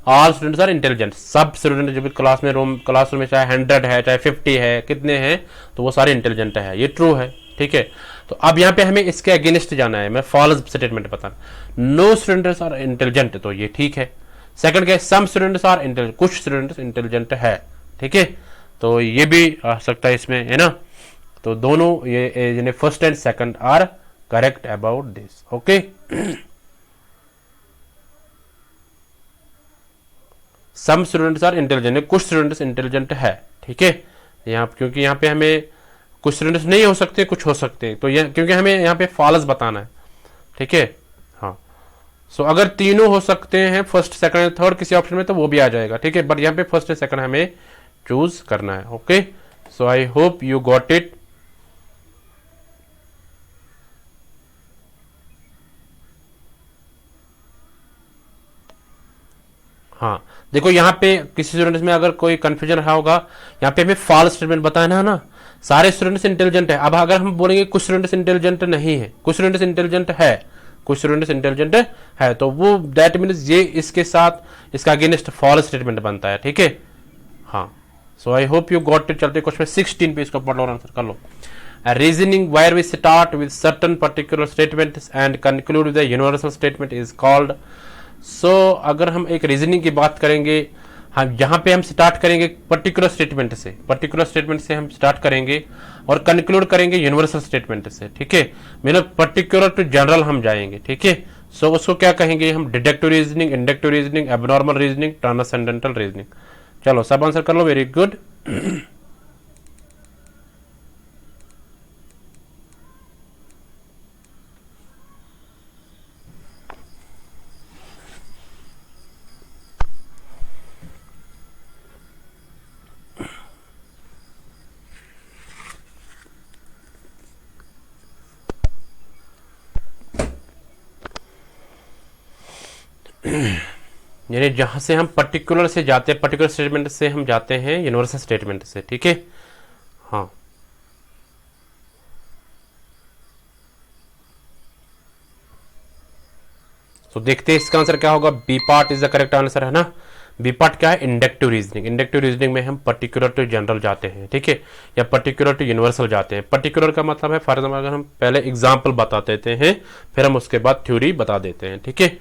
S1: ऑल स्टूडेंट्स आर इंटेलिजेंट, सब स्टूडेंट जो भी क्लासरूम में चाहे 100 है चाहे 50 है, कितने हैं, तो वो सारे इंटेलिजेंट है, ये ट्रू है, ठीक है। तो अब यहाँ पे हमें इसके अगेंस्ट जाना है, मैं फॉल्स स्टेटमेंट बताना। नो स्टूडेंट्स आर इंटेलिजेंट, तो ये ठीक है। सेकंड क्या है, सम स्टूडेंट्स आर इंटेलिजेंट, कुछ स्टूडेंट्स इंटेलिजेंट है, ठीक है, तो ये भी आ सकता है इसमें, है ना। तो दोनों ये first and second are correct about this. Okay, some students are intelligent, कुछ स्टूडेंट्स इंटेलिजेंट है, ठीक है। यहाँ क्योंकि यहाँ पे हमें कुछ स्टूडेंट्स नहीं हो सकते, कुछ हो सकते हैं, तो ये क्योंकि हमें यहाँ पे फॉल्स बताना है, ठीक है। हाँ, सो अगर तीनों हो सकते हैं फर्स्ट सेकंड एंड थर्ड किसी ऑप्शन में, तो वो भी आ जाएगा, ठीक है, बट यहाँ पे फर्स्ट एंड सेकंड हमें चूज करना है। Okay, so I hope you got it. हाँ, देखो यहाँ पे किसी स्टूडेंट्स में अगर कोई कंफ्यूजन रहा होगा, यहाँ पे हमें फॉल्स स्टेटमेंट बताना है ना। सारे स्टूडेंट्स इंटेलिजेंट है, अब अगर हम बोलेंगे कुछ स्टूडेंट्स इंटेलिजेंट नहीं है, कुछ स्टूडेंट्स इंटेलिजेंट है, कुछ स्टूडेंट्स इंटेलिजेंट है, तो वो दैट मीन्स ये इसके साथ इसका अगेंस्ट फॉल्स स्टेटमेंट बनता है, ठीक है। हाँ, so I hope you got it. चलते क्वेश्चन 16 पे, इसको पढ़ लो और आंसर कर लो। A reasoning where we start with certain particular statements and conclude with a universal statement is called। सो अगर हम एक रीजनिंग की बात करेंगे, हम यहाँ पे हम स्टार्ट करेंगे पर्टिकुलर स्टेटमेंट से, पर्टिकुलर स्टेटमेंट से हम स्टार्ट करेंगे और कंक्लूड करेंगे यूनिवर्सल स्टेटमेंट से, ठीक है, मतलब पर्टिकुलर टू जनरल हम जाएंगे, ठीक है। सो उसको क्या कहेंगे हम, deductive reasoning, inductive reasoning, abnormal reasoning, transcendental reasoning. चलो सब आंसर कर लो, वेरी गुड। यानी जहां से हम पर्टिकुलर से जाते हैं, पर्टिकुलर स्टेटमेंट से हम जाते हैं यूनिवर्सल स्टेटमेंट से, ठीक है। हाँ, तो देखते हैं इसका आंसर क्या होगा। B part is the correct answer, है ना। बी पार्ट क्या है, इंडक्टिव रीजनिंग। इंडक्टिव रीजनिंग में हम पर्टिकुलर टू जनरल जाते हैं, ठीक है, या पर्टिकुलर टू यूनिवर्सल जाते हैं। पर्टिकुलर का मतलब है फॉर एग्जाम्पल अगर हम पहले एग्जाम्पल बता देते हैं फिर हम उसके बाद थ्योरी बता देते हैं, ठीक है।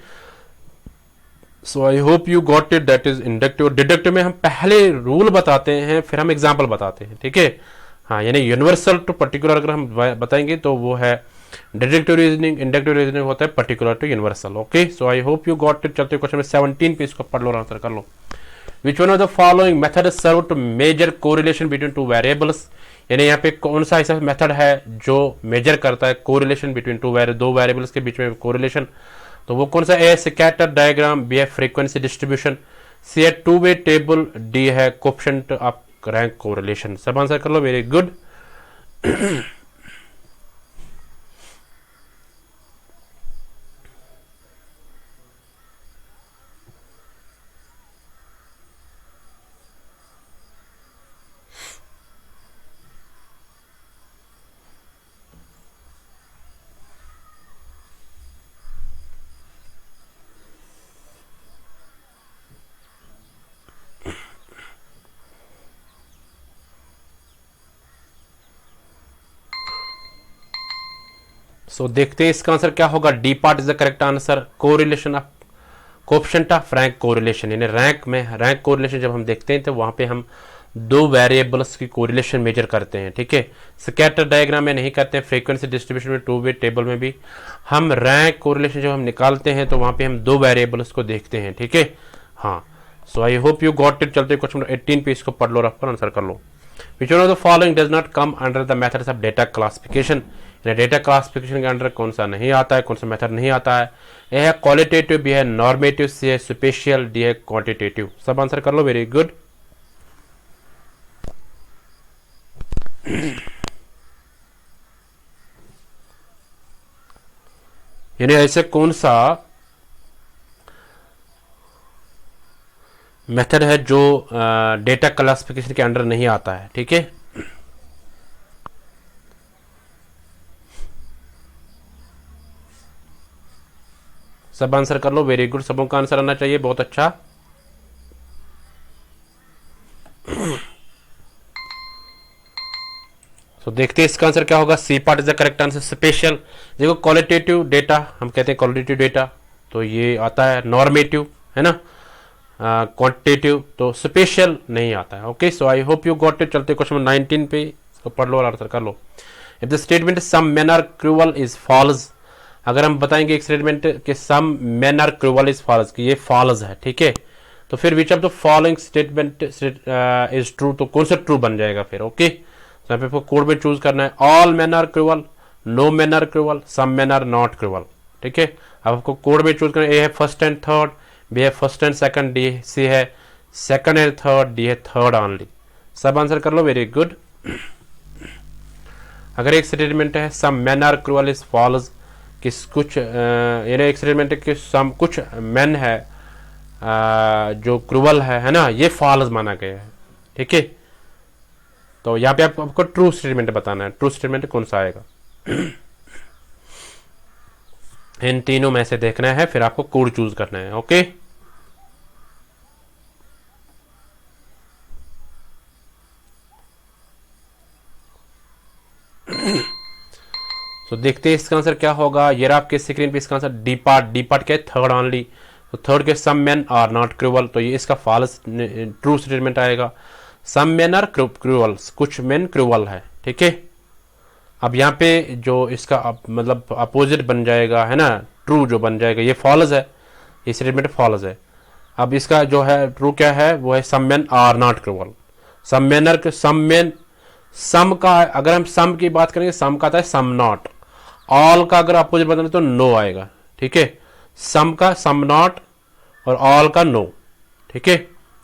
S1: So I hope you got it, that is inductive. Deductive में हम पहले रूल बताते हैं फिर हम एग्जाम्पल बताते हैं, ठीक है। हाँ, यानी यूनिवर्सल टू पर्टिकुलर अगर हम बताएंगे तो वो है डिडक्टिव रीजनिंग। इंडक्टिव रीजनिंग होता है particular to universal. Okay, so I hope you got it. चलते क्वेश्चन में 17 पे इसको पढ़ लो, आंसर कर लो। Which one of the following method serve to measure correlation between two variables, यानी यहाँ पे कौन सा ऐसा मेथड है जो मेजर करता है कोरिलेशन बिटवीन दो वेरिएबल्स के बीच में कोरिलेशन। तो वो कौन सा, ए स्कैटर डायग्राम, बी है फ्रीक्वेंसी डिस्ट्रीब्यूशन, सी है टू वे टेबल, डी है कोएफिशिएंट ऑफ रैंक कोरिलेशन। सब आंसर कर लो, वेरी गुड। सो देखते हैं इसका आंसर क्या होगा। D part is the correct answer. Correlation of coefficient of rank correlation, यानी रैंक में रैंक कोरिलेशन जब हम देखते हैं तो वहां पे हम दो वेरिएबल्स की कोरिलेशन मेजर करते हैं, ठीक है। स्कैटर डायग्राम में नहीं करते हैं, फ्रीक्वेंसी डिस्ट्रीब्यूशन में, टू वे टेबल में भी हम रैंक कोरिलेशन जब हम निकालते हैं तो वहां पे हम दो वेरिएबल्स को देखते हैं, ठीक है। हाँ, so I hope you got it. चलते क्वेश्चन 18 पे इसको पढ़ लो, रफ पर आंसर कर लो। Which one of the following does not come under the methods of data classification? Data classification के अंडर कौन सा नहीं आता है, कौन सा मेथड नहीं आता है। ए है क्वालिटेटिव, बी है नॉर्मेटिव, सी है स्पेशियल, डी है क्वांटिटेटिव। सब आंसर कर लो, वेरी गुड। यानी ऐसे कौन सा मेथड है जो डेटा क्लासिफिकेशन के अंडर नहीं आता है, ठीक है। सब आंसर कर लो, वेरी गुड। सबों का आंसर आना चाहिए, बहुत अच्छा। तो देखते हैं इसका आंसर क्या होगा। सी part is the correct answer, special. देखो क्वालिटेटिव डेटा हम कहते हैं क्वालिटेटिव डेटा, तो ये आता है नॉर्मेटिव, है ना। क्वांटिटेटिव तो स्पेशल नहीं आता है। Okay, so I hope you got it. चलते क्वेश्चन 19 पे, इसको पढ़ लो और आंसर कर लो। If the statement some men are cruel is false, अगर हम बताएंगे एक स्टेटमेंट कि some men are cruel is false, कि ये फॉल्स है, ठीक है, तो फिर which of the following statement is true, तो कौन सा ट्रू बन जाएगा फिर। ओके, तो यहाँ पे कोड में चूज करना है, all men are cruel, no men are cruel, some men are not cruel, ठीक है। अब आपको कोड में चूज करना है, ए है फर्स्ट एंड थर्ड, बी है first and second, D C है सेकंड एंड थर्ड, डी है थर्ड ऑनली। सब आंसर कर लो, वेरी गुड। अगर एक स्टेटमेंट है some men are cruel is false, किस कुछ यानी एक स्टेटमेंट है कि सम कुछ मेन है जो क्रूअल है ना, ये फॉल्स माना गया है, ठीक है। तो यहाँ पे आपको ट्रू स्टेटमेंट बताना है, ट्रू स्टेटमेंट कौन सा आएगा। इन तीनों में से देखना है, फिर आपको कोड चूज करना है। ओके, तो देखते हैं इसका आंसर क्या होगा। ये आपके स्क्रीन पे इसका answer D part. D part क्या है, थर्ड ऑनली। तो थर्ड के some men are not cruel, तो ये इसका फॉल्स ट्रू स्टेटमेंट आएगा। सम मेन आर क्रूअल, कुछ मेन क्रूअल है, ठीक है। अब यहाँ पे जो इसका मतलब अपोजिट बन जाएगा, है ना, ट्रू जो बन जाएगा, ये फॉल्स है, ये स्टेटमेंट फॉल्स है। अब इसका जो है ट्रू क्या है, वो है some men are not cruel. Some men are, some men, some का अगर हम सम की बात करेंगे, सम का आता है सम नॉट। ऑल का अगर अपोजिट बताना तो नो आएगा, ठीक है। सम का सम नॉट और ऑल का नो, ठीक है।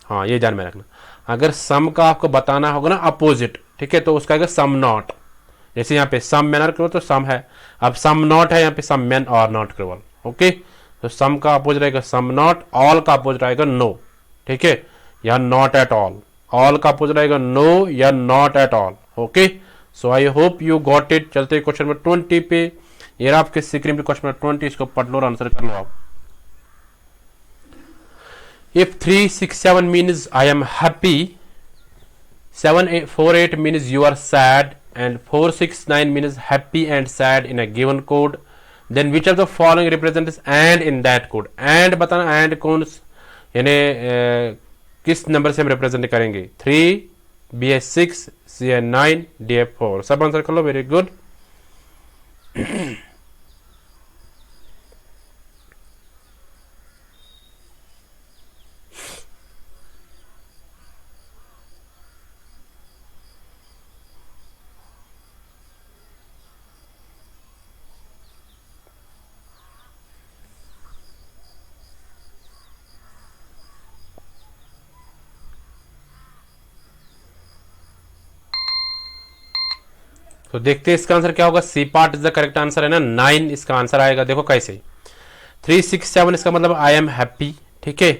S1: हाँ, ये ध्यान में रखना। अगर सम का आपको बताना होगा ना अपोजिट, ठीक है, तो उसका आएगा सम नॉट। जैसे यहाँ पे सम मेन आर क्रूअल तो सम है, अब सम नॉट है यहाँ पे some men are not cruel. Okay, तो सम का अपोजिट रहेगा सम नॉट, ऑल का अपोजिट रहेगा नो, ठीक है, या नॉट एट ऑल। ऑल का अपोजिट रहेगा नो या not at all. Okay, so I hope you got it. चलते क्वेश्चन नंबर 20 पे, ये आपके स्क्रीन पे क्वेश्चन नंबर 20, इसको पढ़ लो और आंसर कर लो आप। if 367 means I am happy, 748 means you are sad, and 469 means happy and sad in a given code, then which of the following represents and in that code? and बताना and कौन यानी किस नंबर से हम रिप्रेजेंट करेंगे? 3, बी है 6, सी है 9, डी है 4. सब आंसर कर लो. Very good. तो देखते हैं इसका आंसर क्या होगा. सी part is the correct answer है ना. 9 इसका आंसर आएगा. देखो कैसे. 367 इसका मतलब आई एम हैप्पी. ठीक है.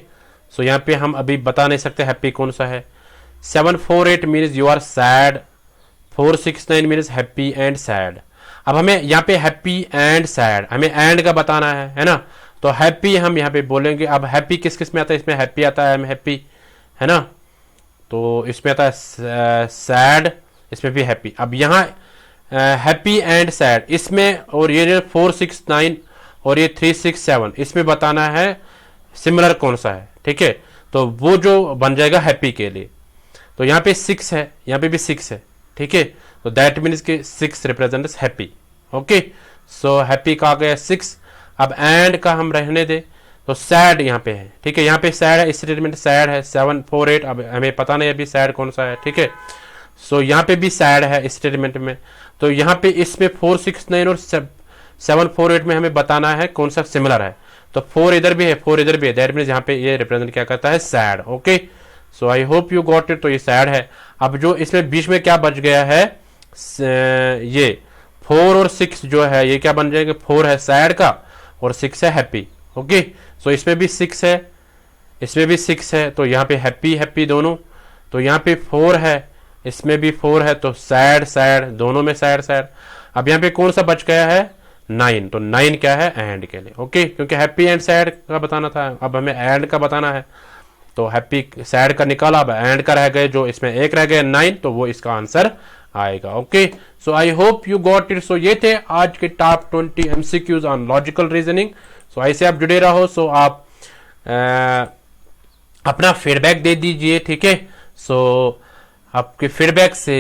S1: सो यहाँ पे हम अभी बता नहीं सकते हैप्पी कौन सा है. 748 means you are sad. 469 means happy and sad. अब हमें यहाँ पे हैप्पी एंड सैड हमें एंड का बताना है ना. तो हैप्पी हम यहाँ पे बोलेंगे. अब हैप्पी किस किस में आता है? इसमें हैप्पी आता है, आई एम हैप्पी है ना. तो इसमें आता है सैड, इसमें भी हैप्पी. अब यहाँ हैप्पी एंड सैड इसमें, और ये 469 और ये 367 इसमें बताना है सिमिलर कौन सा है. ठीक है. तो वो जो बन जाएगा हैप्पी के लिए. तो यहाँ पे 6 है, यहाँ पे भी 6 है. ठीक है. तो दैट मीन्स कि 6 represents happy. Okay. So happy का आ गया 6. अब एंड का हम रहने दे. तो सैड यहाँ पे है. ठीक है. यहाँ पे सैड है, स्टेटमेंट सैड है. 748 अब हमें पता नहीं अभी सैड कौन सा है. ठीक है. सो यहाँ पे भी सैड है स्टेटमेंट में. तो यहाँ पे इसमें 469 और 748 में हमें बताना है कौन सा सिमिलर है. तो 4 इधर भी है, 4 इधर भी है. दैट मीन्स यहाँ पे ये रिप्रेजेंट क्या करता है? Sad. Okay. So I hope you got it. तो ये सैड है. अब जो इसमें बीच में क्या बच गया है, ये 4 और 6 जो है ये क्या बन जाएगा? 4 है सैड का और 6 है हैप्पी. ओके. सो इसमें भी 6 है, इसमें भी 6 है. तो यहाँ पे हैप्पी हैप्पी दोनों. तो यहाँ पे 4 है, इसमें भी 4 है. तो सैड सैड दोनों में सैड सैड. अब यहाँ पे कौन सा बच गया है? 9. तो 9 क्या है? एंड के लिए. ओके. क्योंकि हैप्पी एंड सैड का बताना था, अब हमें एंड का बताना है. तो हैप्पी सैड का निकाला, अब एंड का रह गए, जो इसमें एक रह गया 9, तो वो इसका आंसर आएगा. Okay. So I hope you got it. So ये थे आज के top 20 MCQs on logical reasoning. So ऐसे आप जुड़े रहो. सो आप अपना फीडबैक दे दीजिए. ठीक है. सो आपके फीडबैक से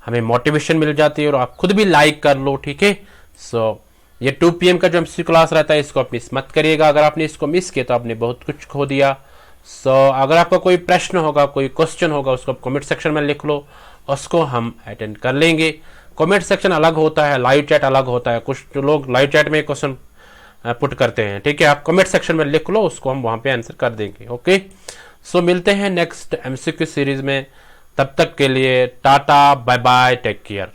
S1: हमें मोटिवेशन मिल जाती है और आप खुद भी लाइक कर लो. ठीक है. सो ये 2 PM का जो एमसीक्यू क्लास रहता है इसको आप मिस मत करिएगा. अगर आपने इसको मिस किया तो आपने बहुत कुछ खो दिया. सो अगर आपका कोई प्रश्न होगा, कोई क्वेश्चन होगा, उसको आप कमेंट सेक्शन में लिख लो, उसको हम अटेंड कर लेंगे. कमेंट सेक्शन अलग होता है, लाइव चैट अलग होता है. कुछ जो लोग लाइव चैट में क्वेश्चन पुट करते हैं. ठीक है. आप कमेंट सेक्शन में लिख लो, उसको हम वहां पे आंसर कर देंगे. ओके. सो मिलते हैं नेक्स्ट MCQ सीरीज में. तब तक के लिए tata, bye bye, take care.